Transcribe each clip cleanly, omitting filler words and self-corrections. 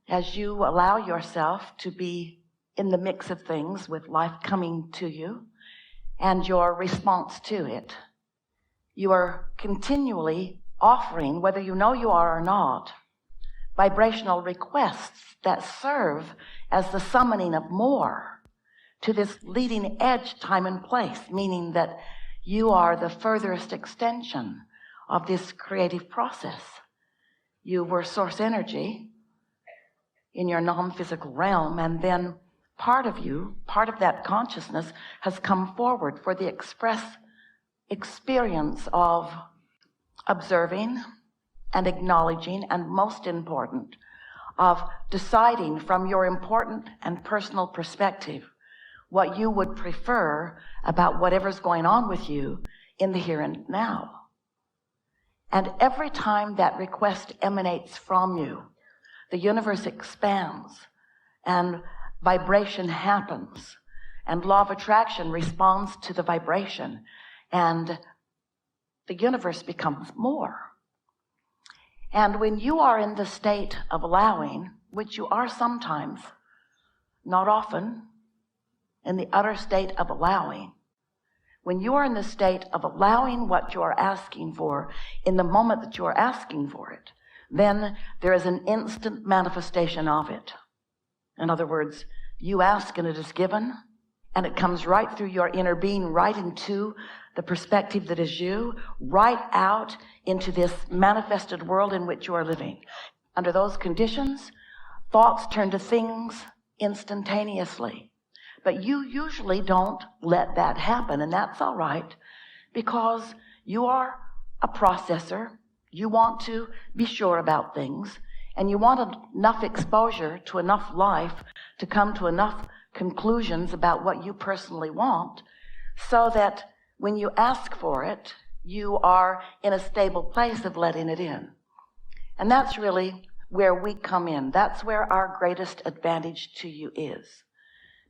as you allow yourself to be in the mix of things with life coming to you and your response to it, you are continually offering, whether you know you are or not, vibrational requests that serve as the summoning of more to this leading edge time and place, meaning that you are the furthest extension of this creative process. You were source energy in your non-physical realm, and then part of you, part of that consciousness has come forward for the express experience of observing and acknowledging, and most important, of deciding from your important and personal perspective what you would prefer about whatever's going on with you in the here and now. And every time that request emanates from you, the universe expands and vibration happens, and law of attraction responds to the vibration, and the universe becomes more. And when you are in the state of allowing, which you are sometimes, not often, in the utter state of allowing, when you are in the state of allowing what you are asking for in the moment that you are asking for it, then there is an instant manifestation of it. In other words, you ask and it is given, and it comes right through your inner being, right into the perspective that is you, right out into this manifested world in which you are living. Under those conditions, thoughts turn to things instantaneously. But you usually don't let that happen, and that's all right, because you are a processor. You want to be sure about things, and you want enough exposure to enough life to come to enough conclusions about what you personally want, so that when you ask for it, you are in a stable place of letting it in. And that's really where we come in. That's where our greatest advantage to you is.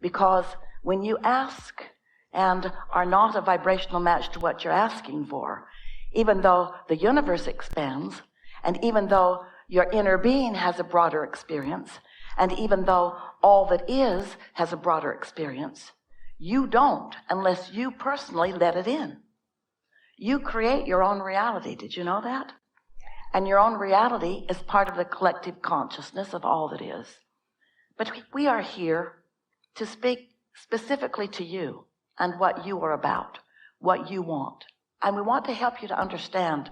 Because when you ask and are not a vibrational match to what you're asking for, even though the universe expands, and even though your inner being has a broader experience, and even though all that is has a broader experience, you don't unless you personally let it in. You create your own reality. Did you know that? And your own reality is part of the collective consciousness of all that is. But we are here to speak specifically to you and what you are about, what you want. And we want to help you to understand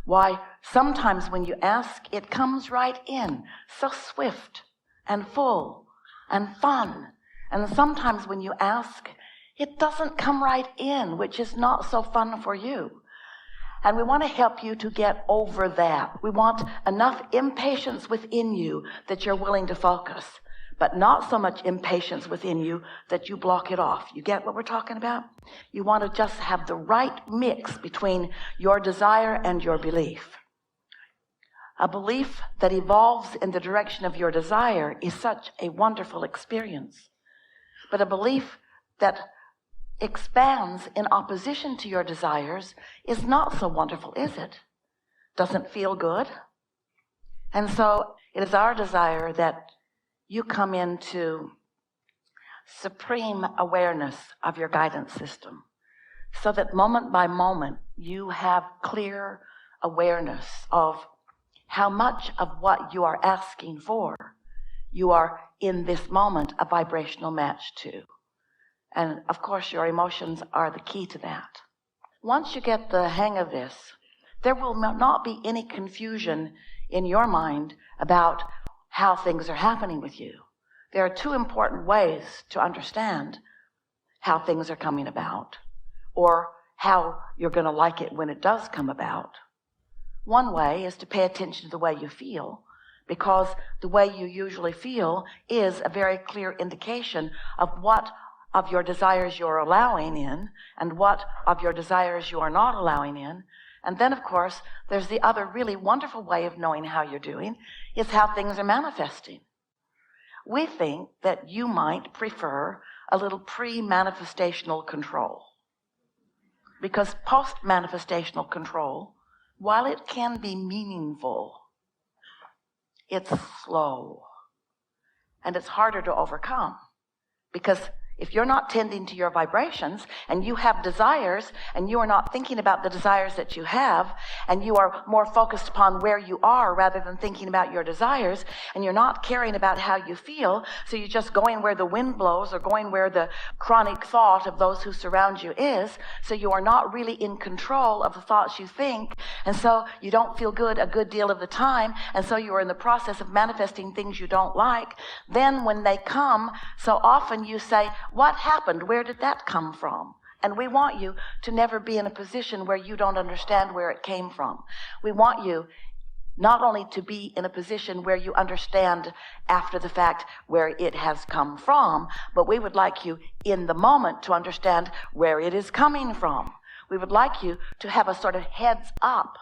why sometimes when you ask, it comes right in, so swift and full and fun. And sometimes when you ask, it doesn't come right in, which is not so fun for you. And we want to help you to get over that. We want enough impatience within you that you're willing to focus, but not so much impatience within you that you block it off. You get what we're talking about? You want to just have the right mix between your desire and your belief. A belief that evolves in the direction of your desire is such a wonderful experience. But a belief that expands in opposition to your desires is not so wonderful, is it? Doesn't feel good. And so it is our desire that you come into supreme awareness of your guidance system, so that moment by moment you have clear awareness of how much of what you are asking for you are in this moment a vibrational match to. And of course your emotions are the key to that. Once you get the hang of this, there will not be any confusion in your mind about how things are happening with you. There are two important ways to understand how things are coming about, or how you're going to like it when it does come about. One way is to pay attention to the way you feel, because the way you usually feel is a very clear indication of what of your desires you're allowing in, and what of your desires you are not allowing in. And then, of course, there's the other really wonderful way of knowing how you're doing, is how things are manifesting. We think that you might prefer a little pre-manifestational control. Because post-manifestational control, while it can be meaningful, it's slow. and it's harder to overcome. Because if you're not tending to your vibrations and you have desires and you are not thinking about the desires that you have and you are more focused upon where you are rather than thinking about your desires, and you're not caring about how you feel, so you're just going where the wind blows or going where the chronic thought of those who surround you is, so you are not really in control of the thoughts you think, and so you don't feel good a good deal of the time, and so you are in the process of manifesting things you don't like. Then when they come, so often you say, what happened? Where did that come from? And we want you to never be in a position where you don't understand where it came from. We want you not only to be in a position where you understand after the fact where it has come from, but we would like you in the moment to understand where it is coming from. We would like you to have a sort of heads up,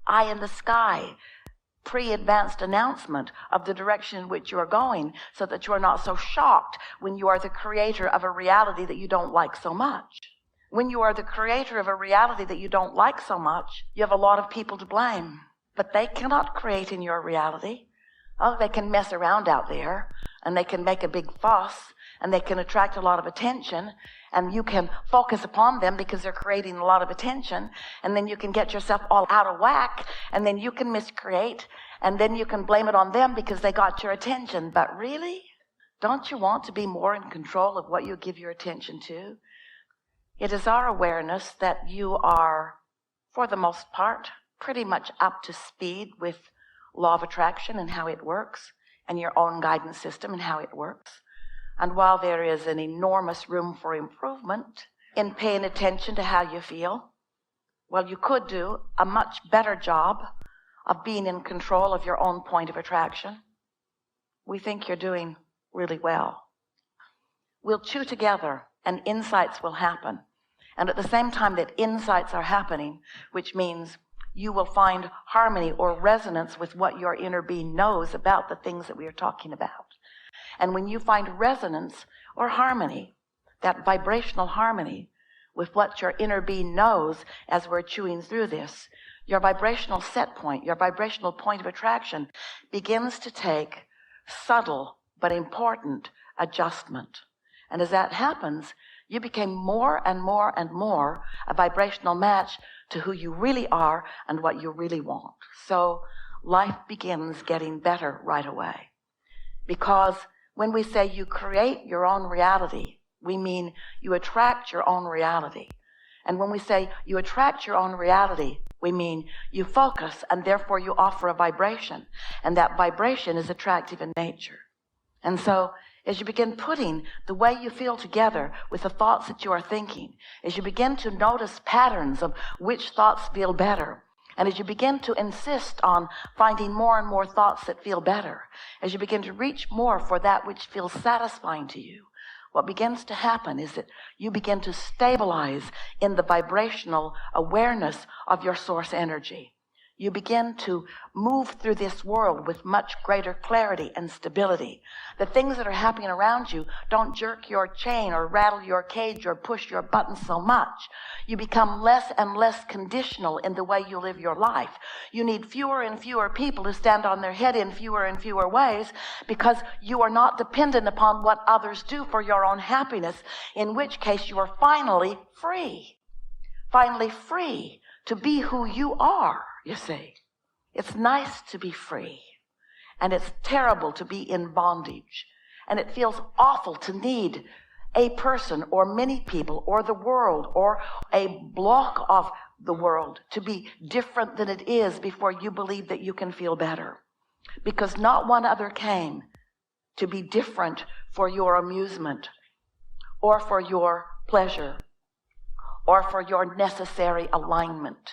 eye in the sky, pre-advanced announcement of the direction in which you are going, so that you are not so shocked when you are the creator of a reality that you don't like so much. When you are the creator of a reality that you don't like so much, you have a lot of people to blame. But they cannot create in your reality. Oh, they can mess around out there, and they can make a big fuss, and they can attract a lot of attention, and you can focus upon them because they're creating a lot of attention, and then you can get yourself all out of whack, and then you can miscreate, and then you can blame it on them because they got your attention. But really, don't you want to be more in control of what you give your attention to? It is our awareness that you are, for the most part, pretty much up to speed with law of attraction and how it works, and your own guidance system and how it works. And while there is an enormous room for improvement in paying attention to how you feel, well, you could do a much better job of being in control of your own point of attraction. We think you're doing really well. We'll chew together and insights will happen. And at the same time that insights are happening, which means you will find harmony or resonance with what your inner being knows about the things that we are talking about. And when you find resonance or harmony, that vibrational harmony with what your inner being knows as we're chewing through this, your vibrational set point, your vibrational point of attraction begins to take subtle but important adjustment. And as that happens, you became more and more and more a vibrational match to who you really are and what you really want. So life begins getting better right away. Because when we say you create your own reality, we mean you attract your own reality. And when we say you attract your own reality, we mean you focus and therefore you offer a vibration. And that vibration is attractive in nature. And so as you begin putting the way you feel together with the thoughts that you are thinking, as you begin to notice patterns of which thoughts feel better, and as you begin to insist on finding more and more thoughts that feel better, as you begin to reach more for that which feels satisfying to you, what begins to happen is that you begin to stabilize in the vibrational awareness of your source energy. You begin to move through this world with much greater clarity and stability. The things that are happening around you don't jerk your chain or rattle your cage or push your buttons so much. You become less and less conditional in the way you live your life. You need fewer and fewer people to stand on their head in fewer and fewer ways because you are not dependent upon what others do for your own happiness, in which case you are finally free. Finally free to be who you are. You see, it's nice to be free, and it's terrible to be in bondage, and it feels awful to need a person or many people or the world or a block of the world to be different than it is before you believe that you can feel better, because not one other came to be different for your amusement or for your pleasure or for your necessary alignment.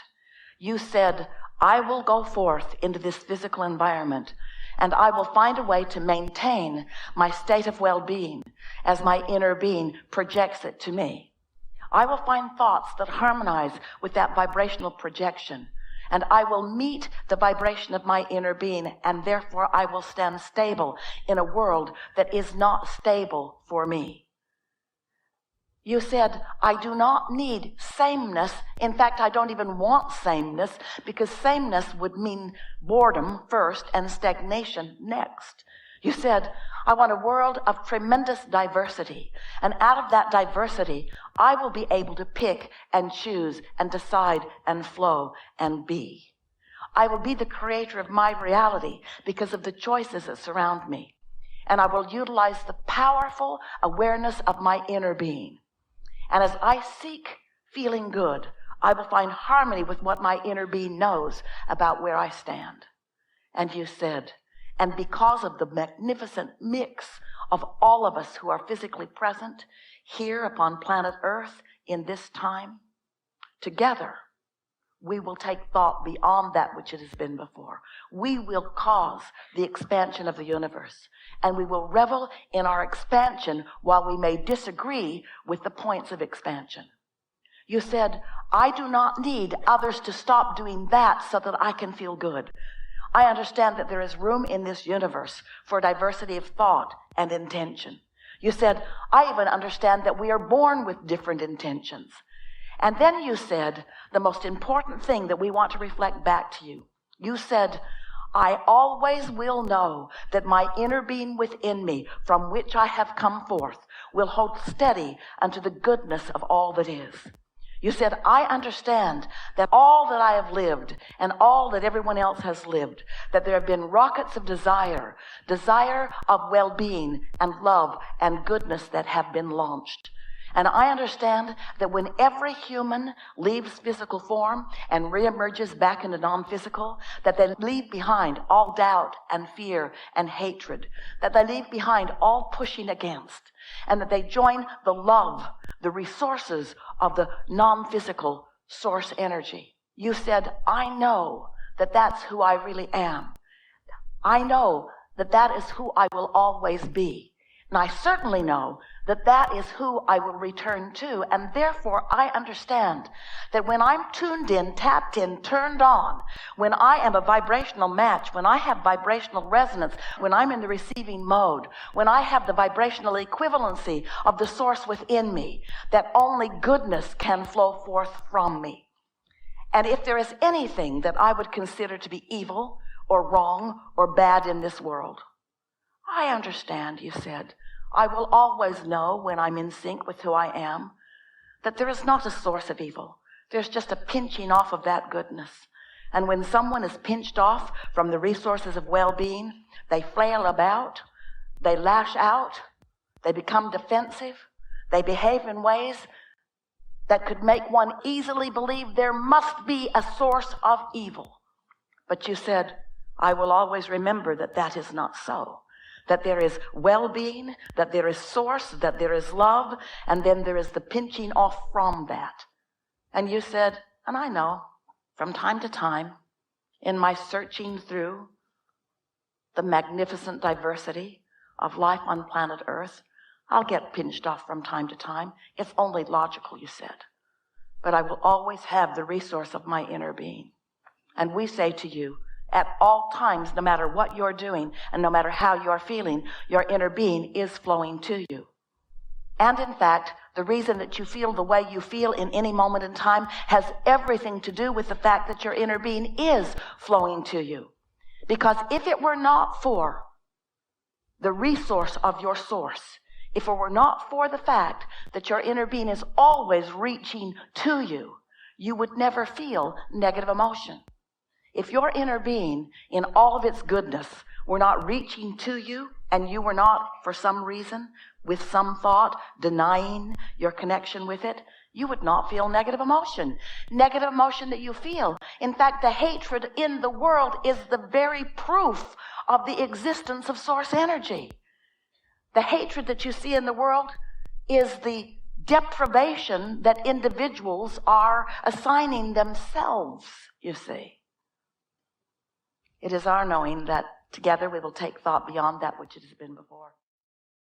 You said, I will go forth into this physical environment and I will find a way to maintain my state of well-being as my inner being projects it to me. I will find thoughts that harmonize with that vibrational projection, and I will meet the vibration of my inner being, and therefore I will stand stable in a world that is not stable for me. You said, I do not need sameness. In fact, I don't even want sameness, because sameness would mean boredom first and stagnation next. You said, I want a world of tremendous diversity. And out of that diversity, I will be able to pick and choose and decide and flow and be. I will be the creator of my reality because of the choices that surround me. And I will utilize the powerful awareness of my inner being. And as I seek feeling good, I will find harmony with what my inner being knows about where I stand. And you said, and because of the magnificent mix of all of us who are physically present here upon planet Earth in this time, together we will take thought beyond that which it has been before. We will cause the expansion of the universe, and we will revel in our expansion while we may disagree with the points of expansion. You said, I do not need others to stop doing that so that I can feel good. I understand that there is room in this universe for diversity of thought and intention. You said, I even understand that we are born with different intentions. And then you said, the most important thing that we want to reflect back to you. You said, I always will know that my inner being within me, from which I have come forth, will hold steady unto the goodness of all that is. You said, I understand that all that I have lived and all that everyone else has lived, that there have been rockets of desire of well-being and love and goodness that have been launched. And I understand that when every human leaves physical form and reemerges back into non-physical, that they leave behind all doubt and fear and hatred, that they leave behind all pushing against, and that they join the love, the resources of the non-physical source energy. You said, I know that that's who I really am. I know that that is who I will always be. And I certainly know that that is who I will return to. And therefore, I understand that when I'm tuned in, tapped in, turned on, when I am a vibrational match, when I have vibrational resonance, when I'm in the receiving mode, when I have the vibrational equivalency of the source within me, that only goodness can flow forth from me. And if there is anything that I would consider to be evil or wrong or bad in this world, I understand, you said. I will always know when I'm in sync with who I am, that there is not a source of evil. There's just a pinching off of that goodness. And when someone is pinched off from the resources of well-being, they flail about, they lash out, they become defensive, they behave in ways that could make one easily believe there must be a source of evil. But you said, I will always remember that that is not so. That there is well-being, that there is source, that there is love, and then there is the pinching off from that. And you said, and I know, from time to time, in my searching through the magnificent diversity of life on planet Earth, I'll get pinched off from time to time. It's only logical, you said. But I will always have the resource of my inner being. And we say to you, at all times, no matter what you're doing and no matter how you're feeling, your inner being is flowing to you. And in fact, the reason that you feel the way you feel in any moment in time has everything to do with the fact that your inner being is flowing to you. Because if it were not for the resource of your source, if it were not for the fact that your inner being is always reaching to you, you would never feel negative emotion. If your inner being, in all of its goodness, were not reaching to you, and you were not, for some reason, with some thought, denying your connection with it, you would not feel negative emotion. Negative emotion that you feel. In fact, the hatred in the world is the very proof of the existence of source energy. The hatred that you see in the world is the deprivation that individuals are assigning themselves, you see. It is our knowing that together we will take thought beyond that which it has been before.